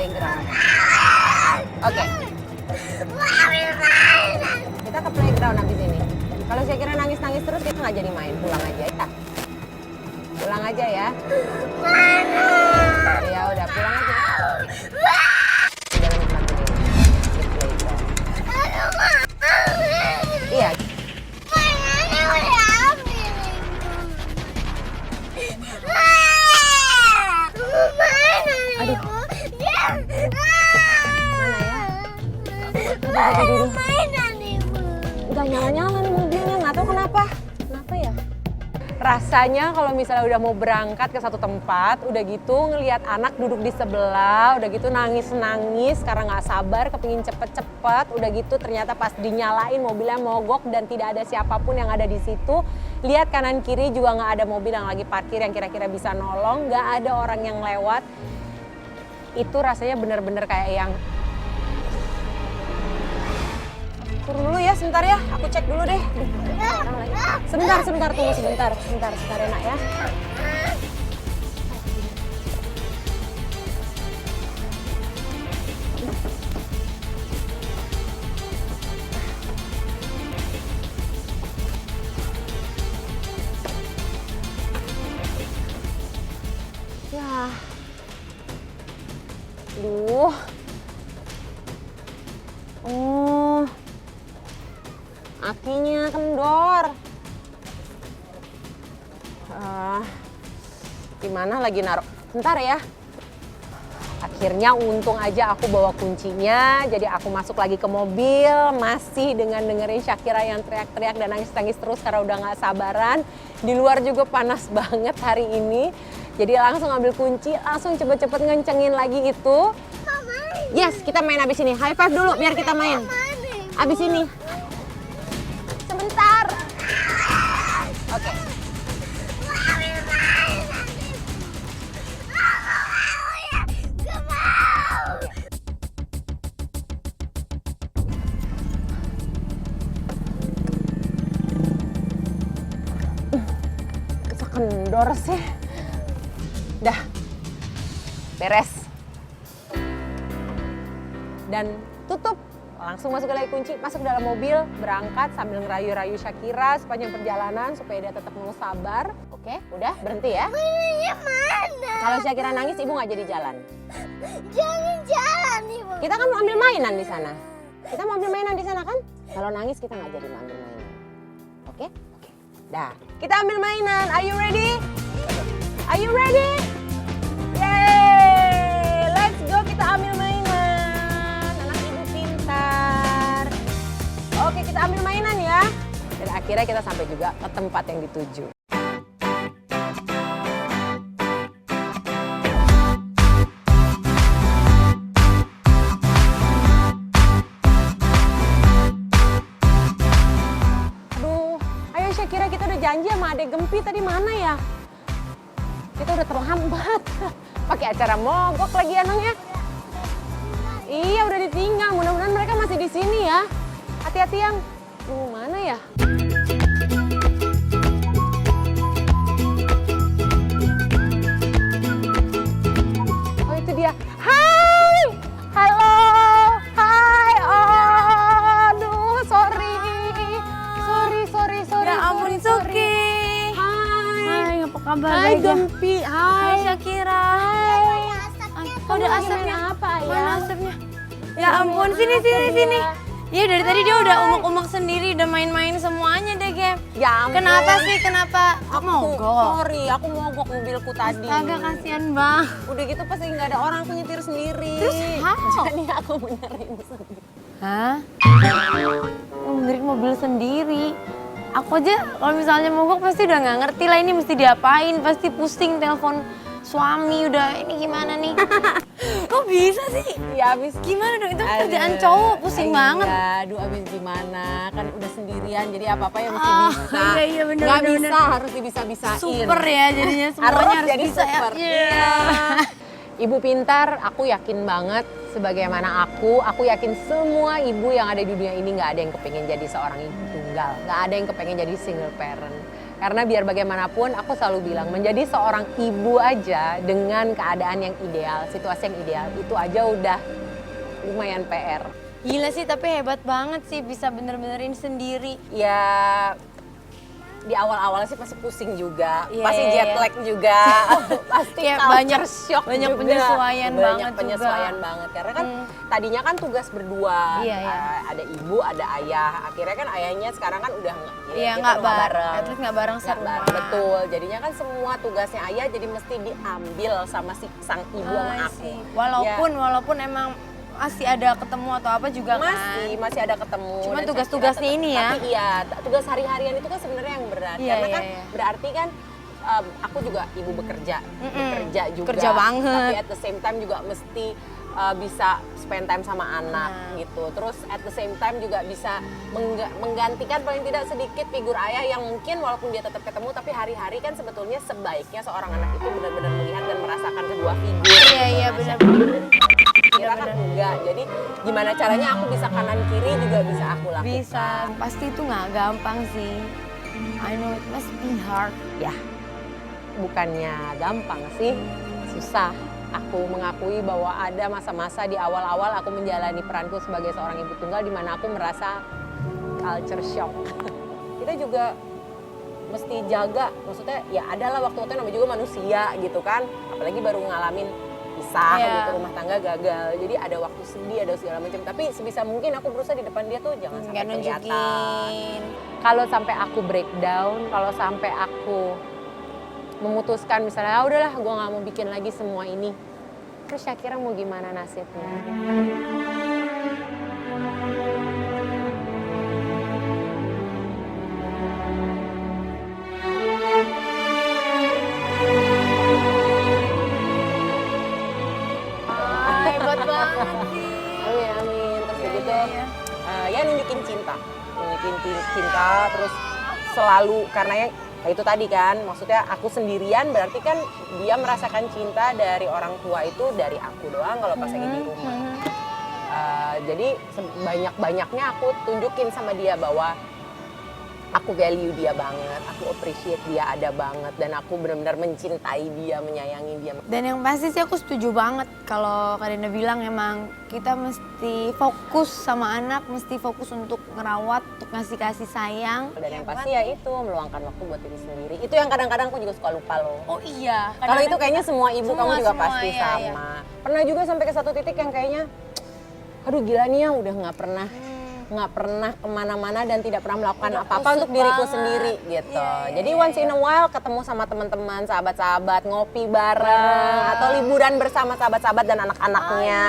playground. Oke. Kita ke playground habis ini. Kalau saya kira nangis-nangis terus kita nggak jadi main, pulang aja ya. Pulang aja ya. Ya udah pulang aja. Iya. Aduh. Mana ya? Udah nyala-nyala nih mobilnya, nggak tahu kenapa. Kenapa ya? Rasanya kalau misalnya udah mau berangkat ke satu tempat, udah gitu ngelihat anak duduk di sebelah, udah gitu nangis-nangis karena nggak sabar, kepingin cepet-cepet, udah gitu ternyata pas dinyalain mobilnya mogok dan tidak ada siapapun yang ada di situ. Lihat kanan kiri juga nggak ada mobil yang lagi parkir yang kira-kira bisa nolong, nggak ada orang yang lewat. Itu rasanya bener-bener kayak yang turun dulu ya sebentar ya, aku cek dulu deh. Sebentar tunggu sebentar ya nak ya. Ya. Duh. Oh. Akinya kendor. Gimana lagi naruh? Bentar ya. Akhirnya untung aja aku bawa kuncinya. Jadi aku masuk lagi ke mobil. Masih dengan dengerin Shakira yang teriak-teriak dan nangis-nangis terus karena udah gak sabaran. Di luar juga panas banget hari ini. Jadi langsung ambil kunci, langsung cepet-cepet ngencengin lagi itu. Yes, kita main abis ini. High five dulu biar kita main. Abis ini. Sebentar. Oke. Bisa kendor sih. Dah. Beres. Dan tutup. Langsung masuk lagi kunci, masuk dalam mobil, berangkat sambil ngerayu-rayu Shakira sepanjang perjalanan supaya dia tetap mau sabar. Oke, udah berhenti ya. Mana? Kalau Shakira nangis, ibu nggak jadi jalan. Jangan jalan ibu. Kita kan mau ambil mainan di sana. Kita mau ambil mainan di sana kan? Kalau nangis kita nggak jadi ambil mainan. Oke? Oke. Dah, kita ambil mainan. Are you ready? Are you ready? Yeay! Let's go kita ambil mainan. Oke, kita ambil mainan ya. Dan akhirnya kita sampai juga ke tempat yang dituju. Aduh, ayo Shakira, kita udah janji sama adek Gempi tadi mana ya? Kita udah terlambat. Pakai acara mogok lagi anaknya. Iya, udah ditinggal. Mudah-mudahan mereka masih di sini ya. Hati-hati yang, mana ya? Oh itu dia. Hai, halo, hai, aduh, sorry. Ya ampun, Suki. Hai, apa kabar? hai Gempi, hai Shakira. Hai. Kok ada asapnya? Apa ya? Mana asapnya? Ya ampun, sini. Iya dari tadi dia udah umek-umek sendiri, udah main-main semuanya deh, Gem. Ya ampun. Kenapa sih? Kenapa? Sorry, aku mogok mobilku tadi. Astaga, kasihan bang. Udah gitu pasti nggak ada orang, aku nyetir sendiri. Terus how? Jadi aku benerin sendiri. Hah? Benerin mobil sendiri? Aku aja kalau misalnya mogok pasti udah nggak ngerti lah ini mesti diapain. Pasti pusing telepon suami, udah ini gimana nih? Kok bisa sih? Ya abis Gimana dong? Itu kerjaan cowok, pusing banget. Iya, aduh abis gimana? Kan udah sendirian, jadi apa-apa ya mesti bisa. Iya bener. Nggak bisa, harus dibisa-bisain. Super ya jadinya, semuanya harus jadi bisa super. ya. Iya. Ibu pintar, aku yakin banget sebagaimana aku yakin semua ibu yang ada di dunia ini nggak ada yang kepengen jadi seorang ibu tunggal. Nggak ada yang kepengen jadi single parent. Karena biar bagaimanapun aku selalu bilang menjadi seorang ibu aja dengan keadaan yang ideal, situasi yang ideal itu aja udah lumayan PR. Gila sih, tapi hebat banget sih bisa bener-benerin sendiri. Ya di awal-awal sih pasti pusing juga, Iya, pasti iya, jet iya. lag juga, pasti Kayak culture shock banyak juga. penyesuaian banyak banget penyesuaian juga. banget karena kan tadinya kan tugas berdua, Iya, iya. ada ibu, ada ayah, akhirnya kan ayahnya sekarang kan udah Iya, kita nggak rumah bareng, at least nggak bareng Nggak serumah. bareng, betul, jadinya kan semua tugasnya ayah jadi mesti diambil sama si sang ibu sama aku. Walaupun emang masih ada ketemu atau apa juga kan. Masih ada ketemu. Cuman dan tugas-tugasnya saya kira ini ya. Tapi iya, tugas hari-harian itu kan sebenarnya yang berat. Iya, Karena iya, kan iya. berarti kan aku juga ibu bekerja juga. Kerja banget. Tapi at the same time juga mesti bisa spend time sama anak gitu. Terus at the same time juga bisa menggantikan paling tidak sedikit figur ayah yang mungkin walaupun dia tetap ketemu tapi hari-hari kan sebetulnya sebaiknya seorang anak itu benar-benar melihat dan merasakan kedua figur. Iya, benar-benar. Kira kan enggak, jadi gimana caranya aku bisa kanan kiri juga bisa aku lakukan. Bisa, pasti itu nggak gampang sih. I know it must be hard. Ya, bukannya gampang sih, susah. Aku mengakui bahwa ada masa-masa di awal-awal aku menjalani peranku sebagai seorang ibu tunggal di mana aku merasa culture shock. Kita juga mesti jaga, maksudnya ya adalah waktu-waktu namanya juga manusia gitu kan, apalagi baru ngalamin pisah gitu, rumah tangga gagal, jadi ada waktu sedih, ada segala macam. Tapi sebisa mungkin aku berusaha di depan dia tuh jangan sampai kelihatan. Kalau sampai aku breakdown, kalau sampai aku memutuskan misalnya, ah udahlah gue nggak mau bikin lagi semua ini, terus Syakira mau gimana nasibnya? Hebat banget sih. Amin. Terus begitu, ya nunjukin cinta, terus selalu karena ya itu tadi kan, maksudnya aku sendirian berarti kan dia merasakan cinta dari orang tua itu dari aku doang kalau pas lagi di rumah. Jadi sebanyak-banyaknya aku tunjukin sama dia bahwa aku value dia banget, aku appreciate dia ada banget, dan aku benar-benar mencintai dia, menyayangi dia. Dan yang pasti sih aku setuju banget kalau Kak Dina bilang emang kita mesti fokus sama anak, mesti fokus untuk ngerawat, untuk ngasih kasih sayang. Dan yang pasti ya itu, meluangkan waktu buat diri sendiri. Itu yang kadang-kadang aku juga suka lupa loh. Oh iya. Kalau itu kayaknya semua ibu kamu juga pasti iya, sama. iya. Pernah juga sampai ke satu titik yang kayaknya, aduh gila nih ya udah nggak pernah kemana-mana dan tidak pernah melakukan apa-apa untuk diriku sendiri gitu. Jadi once in a while ketemu sama teman-teman, sahabat-sahabat, ngopi bareng atau liburan bersama sahabat-sahabat dan anak-anaknya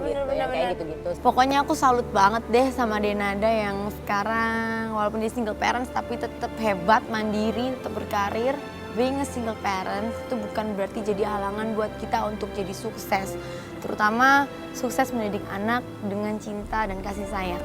gitu. Yang kayak gitu-gitu. Pokoknya aku salut banget deh sama Denada yang sekarang walaupun dia single parents tapi tetap hebat, mandiri, tetap berkarir. Being a single parents itu bukan berarti jadi halangan buat kita untuk jadi sukses. Terutama sukses mendidik anak dengan cinta dan kasih sayang.